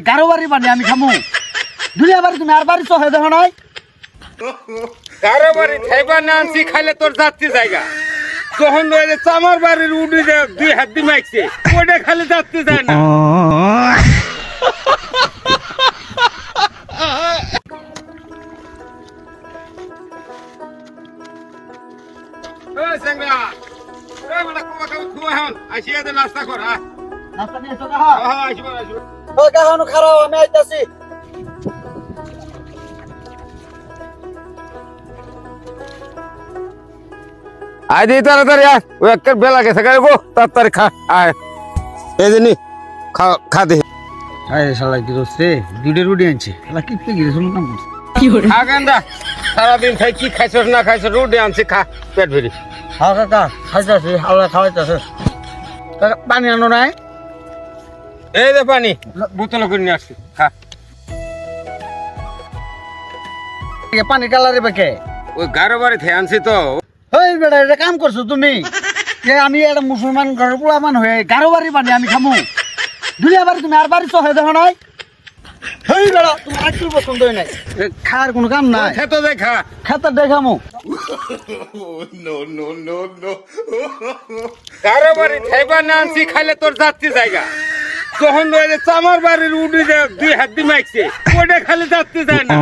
গারো বাড়ি বানি আমি খামু দুলিয়া বাড়ি তুমি আর বাড়ি চহে দেখো নাই গারো বাড়ি খাইবা না আনছি খাইলে তোর যাত্রী জায়গা তখন চামার বাড়ির উডি দুই হাত দিয়ে মাইছে ওটা খালি যাত্রী যায় না নাস্তা কর নাস্তা নিয়ে চলে ও কাহানো খারাপ আমি আইতাছি আয় দি তাড়াতাড়ি আয় ওই একটা বেলা গেছে গাড়ি গো তাড়াতাড়ি খা আয় এই যে নি খা দে আরে শালা কি দোস্তে দুইটা রুটি আনছে শালা কি গিয়ে শুনুন কাম করছে খা গান্দা সারাদিন খাই কি খাইছস না খাইছস রুটি আনছি খা পেট ভরি হ্যাঁ কাকা খাইতাছি আল্লাহ খাওয়াইতাছে কাকা পানি আনো নাই এই যে পানি বোতল করে নিয়ে আসছি খা পানি কালারে বেকে ওই গারো বাড়ি থেকে আনছি তো ওই বেটা এটা কাম করছো তুমি যে আমি একটা মুসলমান ঘরের পোলামান হয়ে গারো বাড়ি বানি আমি খামু দুলিয়া বাড়ি তুমি আর বাড়ি চহে দেখো নাই হেই বেটা তুমি একটু পছন্দ হয় নাই খাওয়ার কোনো কাম নাই খেতে দেখা খেতে দেখামু গারো বাড়ি খাইবা না আনছি খাইলে তোর যাত্রী জায়গা তখন চামার বাড়ির উডি দুই হাত দিয়ে মাইছে ওটা খালি যাত্রী যায় না